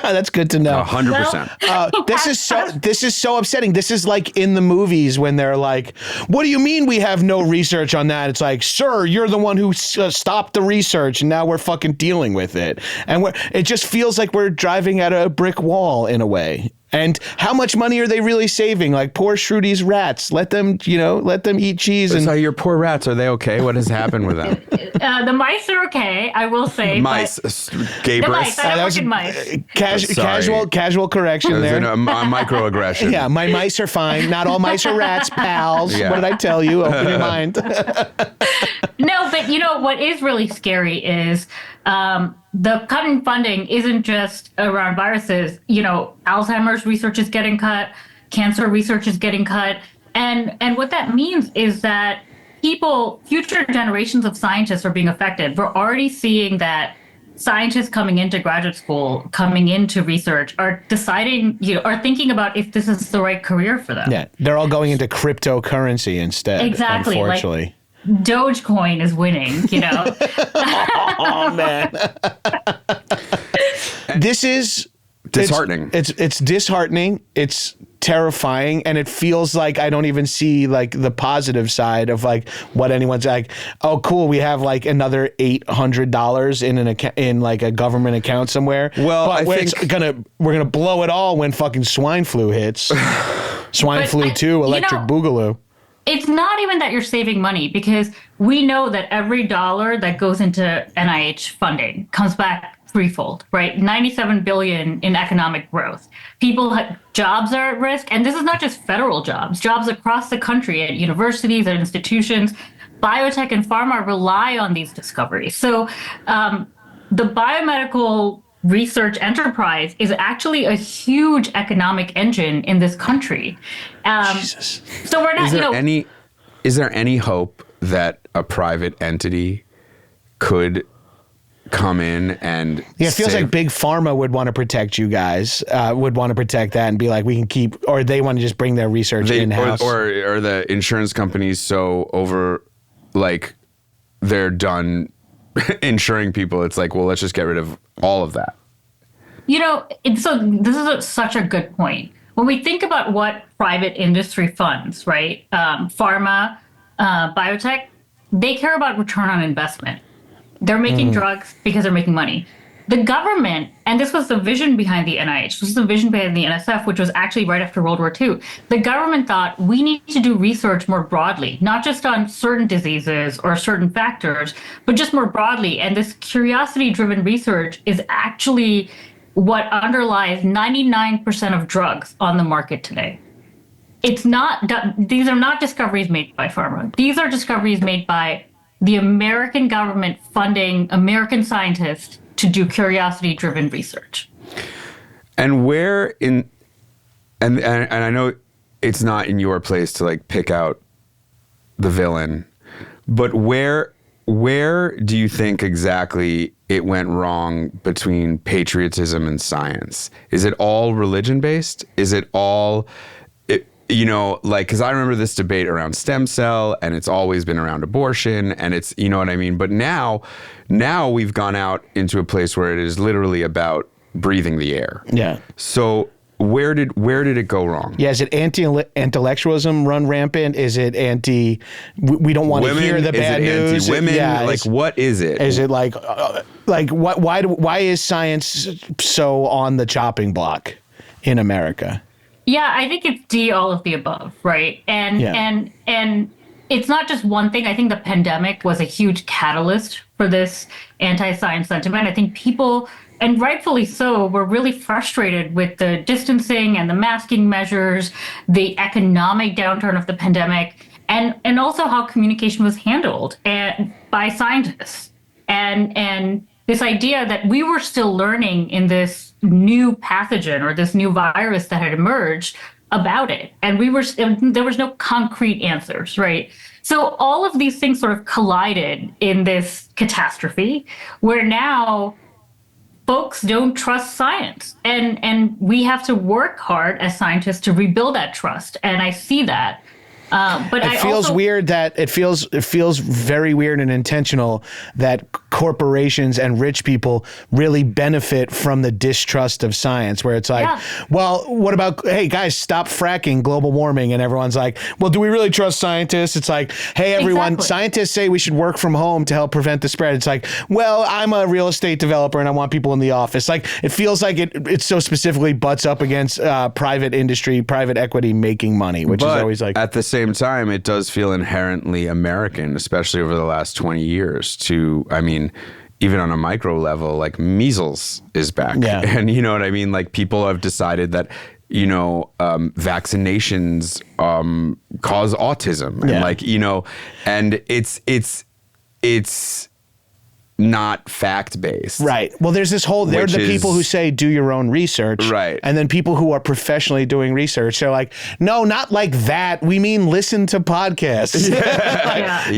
That's good to know. 100%. This is so upsetting. This is like in the movies when they're like, "What do you mean we have no research on that?" It's like, "Sir, you're the one who stopped the research, and now we're fucking dealing with it." And it just feels like we're driving at a brick wall in a way. And how much money are they really saving? Like poor Shruti's rats. Let them eat cheese. So your poor rats, are they okay? What has happened with them? The mice are okay, I will say. Mice, The mice. I don't work in mice. Casual correction there. A microaggression. Yeah, my mice are fine. Not all mice are rats, pals. Yeah. What did I tell you? Open your mind. No, but what is really scary is the cut in funding isn't just around viruses. Alzheimer's research is getting cut, cancer research is getting cut. And what that means is that future generations of scientists are being affected. We're already seeing that scientists coming into graduate school, coming into research, are deciding, are thinking about if this is the right career for them. Yeah, they're all going into cryptocurrency instead. Exactly. Unfortunately. Dogecoin is winning, Oh, man. This is disheartening. It's disheartening. It's terrifying, and it feels like I don't even see like the positive side of like what anyone's like. Oh, cool, we have like another $800 in like a government account somewhere. Well, but we're gonna blow it all when fucking swine flu hits. Swine flu 2, electric boogaloo. It's not even that you're saving money, because we know that every dollar that goes into NIH funding comes back threefold, right? 97 billion in economic growth. Jobs are at risk, and this is not just federal jobs across the country at universities, at institutions. Biotech and pharma rely on these discoveries. So the biomedical research enterprise is actually a huge economic engine in this country. Jesus. So we're not, is there any hope that a private entity could come in and Yeah, it feels like big pharma would want to protect you guys, would want to protect that and be like, we can keep, or they want to just bring their research in-house. Or the insurance companies so over, like, they're done insuring people. It's like, well, let's just get rid of all of that. So this is such a good point. When we think about what private industry funds, right? Pharma, biotech, they care about return on investment. They're making drugs because they're making money. The government, and this was the vision behind the NIH, this was the vision behind the NSF, which was actually right after World War II. The government thought we need to do research more broadly, not just on certain diseases or certain factors, but just more broadly. And this curiosity-driven research is actually what underlies 99% of drugs on the market today. These are not discoveries made by pharma. These are discoveries made by the American government funding American scientists to do curiosity-driven research. And where in, and I know it's not in your place to like pick out the villain, but where do you think exactly it went wrong between patriotism and science? Is it all religion-based? Is it all... because I remember this debate around stem cell, and it's always been around abortion, and it's, you know what I mean? But now we've gone out into a place where it is literally about breathing the air. Yeah. So where did it go wrong? Yeah, is it anti-intellectualism run rampant? Is it we don't want to hear the bad news? Anti-women? Yeah, what is it? Is it why is science so on the chopping block in America? Yeah, I think it's all of the above, right? And it's not just one thing. I think the pandemic was a huge catalyst for this anti-science sentiment. I think people, and rightfully so, were really frustrated with the distancing and the masking measures, the economic downturn of the pandemic, and also how communication was handled by scientists. And this idea that we were still learning in this new pathogen or this new virus that had emerged about it. And there was no concrete answers, right? So all of these things sort of collided in this catastrophe where now folks don't trust science. And we have to work hard as scientists to rebuild that trust. And I see that. But it feels weird that it feels very weird and intentional that corporations and rich people really benefit from the distrust of science, where it's like, well, what about, hey guys, stop fracking, global warming, and everyone's like, well, do we really trust scientists? It's like, hey everyone, scientists say we should work from home to help prevent the spread. It's like, well, I'm a real estate developer and I want people in the office. Like, it feels like it so specifically butts up against private industry, private equity making money, which is always like, at the same time, it does feel inherently American, especially over the last 20 years even on a micro level, like measles is back. Yeah. And you know what I mean? Like, people have decided that, vaccinations cause autism. And and it's not fact-based. Right. Well, there's this whole, they're the people who say do your own research. Right. And then people who are professionally doing research, they're like, no, not like that. We mean listen to podcasts.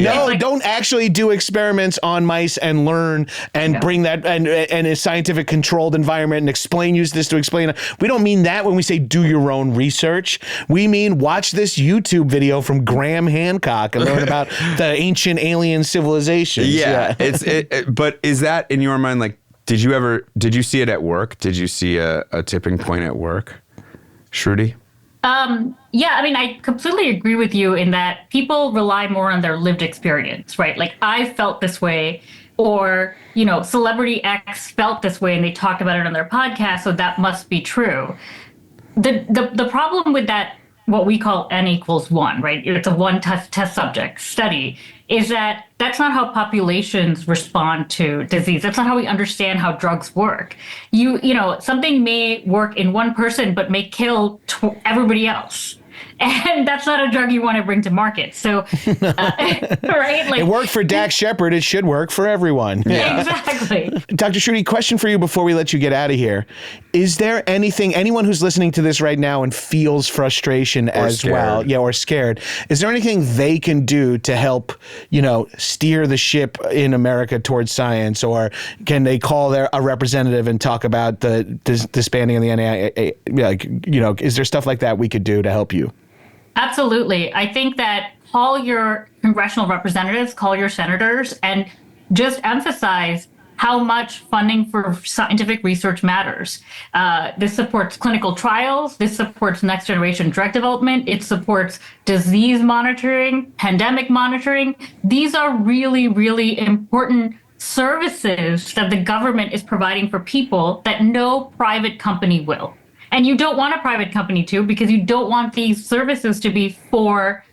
No, don't actually do experiments on mice and learn and bring that and a scientific controlled environment and use this to explain. We don't mean that when we say do your own research. We mean watch this YouTube video from Graham Hancock and learn about the ancient alien civilizations. Yeah. But is that in your mind, like, did you see it at work? Did you see a tipping point at work? Shruti? I completely agree with you in that people rely more on their lived experience, right? Like, I felt this way, or, celebrity X felt this way and they talked about it on their podcast, so that must be true. The problem with that, what we call N equals 1, right? It's a one test subject study, is that that's not how populations respond to disease. That's not how we understand how drugs work. Something may work in one person, but may kill everybody else. And that's not a drug you want to bring to market. So, right? Like, It worked for Dax Shepard. It should work for everyone. exactly. Dr. Shruti, question for you before we let you get out of here. Is there anyone who's listening to this right now and feels frustration as scared. well, or scared, is there anything they can do to help, steer the ship in America towards science, or can they call a representative and talk about the disbanding of the NIAID? Is there stuff like that we could do to help you? Absolutely. I think that call your congressional representatives, call your senators, and just emphasize how much funding for scientific research matters. This supports clinical trials. This supports next generation drug development. It supports disease monitoring, pandemic monitoring. These are really, really important services that the government is providing for people that no private company will. And you don't want a private company to, because you don't want these services to be for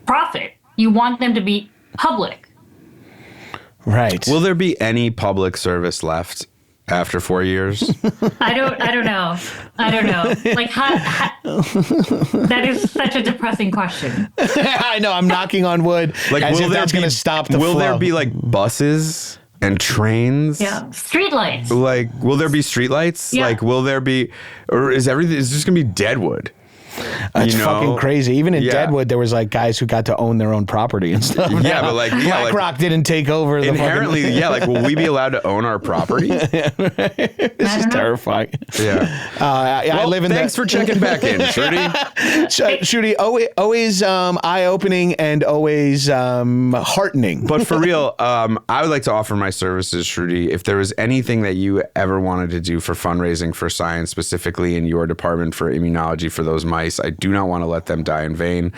profit. You want them to be public. Right. Will there be any public service left after 4 years? I don't know. Like, that is such a depressing question. I know. I'm knocking on wood. As if that's going to stop the flow. Will there be like buses and trains? Yeah. Streetlights. Like, will there be streetlights? Yeah. Like, will there be, or is just going to be Deadwood? That's fucking crazy. Even in Deadwood, there was like guys who got to own their own property and stuff. Yeah, but like BlackRock didn't take over. Inherently, like, will we be allowed to own our property? This is terrifying. Yeah. I live in. Thanks for checking back in, Shruti. Shruti, always eye-opening and always heartening. But for real, I would like to offer my services, Shruti. If there was anything that you ever wanted to do for fundraising for science, specifically in your department for immunology for those mice, I do not want to let them die in vain.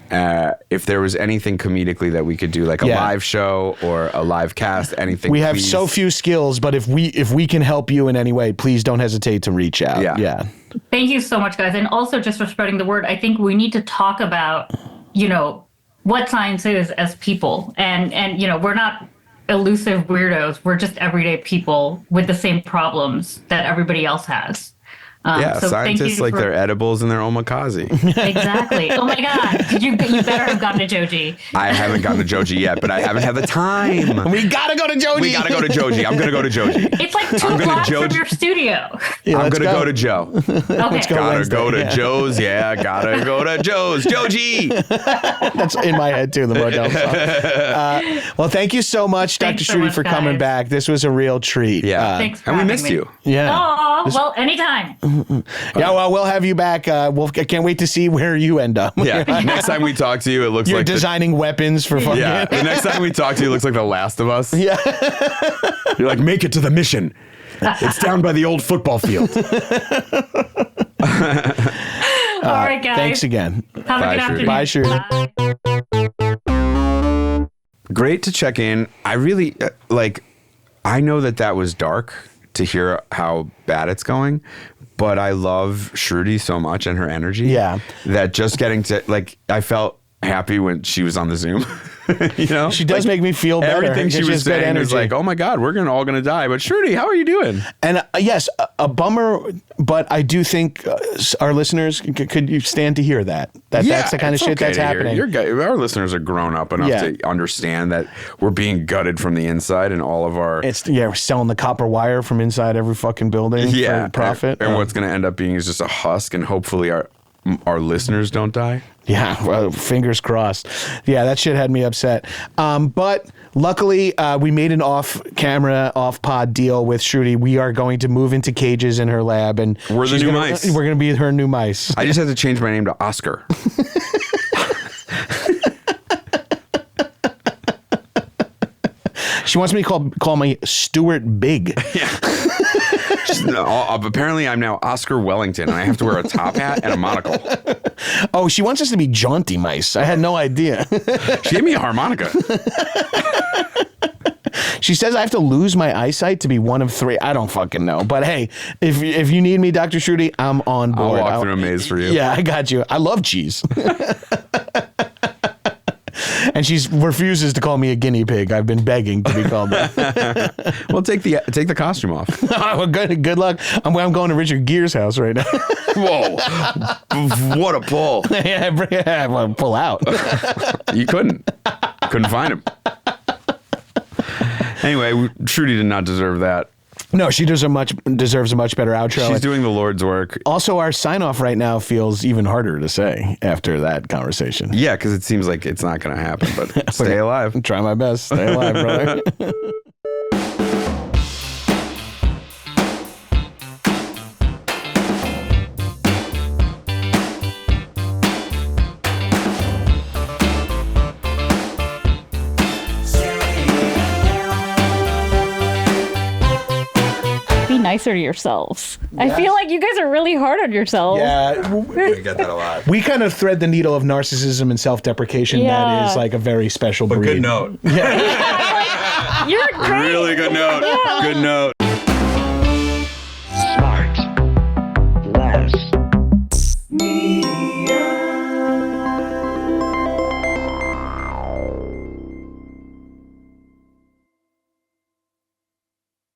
If there was anything comedically that we could do, like a live show or a live cast, anything. We have so few skills, but if we can help you in any way, please don't hesitate to reach out. Yeah. Thank you so much, guys. And also, just for spreading the word, I think we need to talk about, what science is as people. And we're not elusive weirdos. We're just everyday people with the same problems that everybody else has. So scientists like their edibles and their omakase. Exactly. Oh my God. You better have gone to Joji. I haven't gone to Joji yet, but I haven't had the time. We gotta go to Joji. I'm gonna go to Joji. It's like 2 blocks from your studio. Yeah, I'm gonna go to Joe. Okay. Gotta go to Joe's. Yeah, gotta go to Joe's. Joji. That's in my head too, the Modell song. Well, thank you so much, Thanks Dr. so Shruti, much, for coming guys. back. This was a real treat. Yeah. Thanks for and we having missed me. you. Yeah. Oh, well, anytime. Yeah, well, we'll have you back. I can't wait to see where you end up. Yeah. Next time we talk to you, it looks You're like designing weapons for fucking. Yeah. The next time we talk to you, it looks like The Last of Us. Yeah. You're like, make it to the mission. It's down by the old football field. All right, guys. Thanks again. Have Bye, a good Shruti. afternoon. Bye, Shruti. Great to check in. I really I know that was dark to hear how bad it's going, but I love Shruti so much and her energy. Yeah. That just getting to I felt happy when she was on the Zoom. She does make me feel better. Everything she It's was just good saying is energy. like, oh my God, we're all gonna die. But Shruti, how are you doing? And yes, a bummer, but I do think our listeners could you stand to hear that. That's the kind of it's shit okay that's to hear. happening. Our listeners are grown up enough to understand that we're being gutted from the inside, and all of our We're selling the copper wire from inside every fucking building for profit. And what's gonna end up being is just a husk, and hopefully our listeners don't die. Yeah, well, fingers crossed. Yeah, that shit had me upset. But luckily, we made an off-camera, off-pod deal with Shruti. We are going to move into cages in her lab, and We're the new mice. We're going to be her new mice. I just had to change my name to Oscar. She wants me to call me Stuart Big. Yeah. Apparently, I'm now Oscar Wellington, and I have to wear a top hat and a monocle. Oh, she wants us to be jaunty mice. I had no idea. She gave me a harmonica. She says I have to lose my eyesight to be one of 3. I don't fucking know. But hey, if you need me, Dr. Shruti, I'm on board. I'll walk through a maze for you. Yeah, I got you. I love cheese. And she refuses to call me a guinea pig. I've been begging to be called that. Well, take the costume off. Well, good luck. I'm going to Richard Gere's house right now. Whoa. What a pull. Yeah, well, pull out. You couldn't find him. Anyway, Shruti did not deserve that. No, she deserves a much better outro. She's doing the Lord's work. Also, our sign off right now feels even harder to say after that conversation. Yeah, because it seems like it's not going to happen, but stay alive. Try my best. Stay alive, brother. Nicer to yourselves. Yes. I feel like you guys are really hard on yourselves. Yeah, we get that a lot. We kind of thread the needle of narcissism and self-deprecation. Yeah. That is like a very special breed. Good note. Yeah. You're great. Really good note. Yeah. Good note.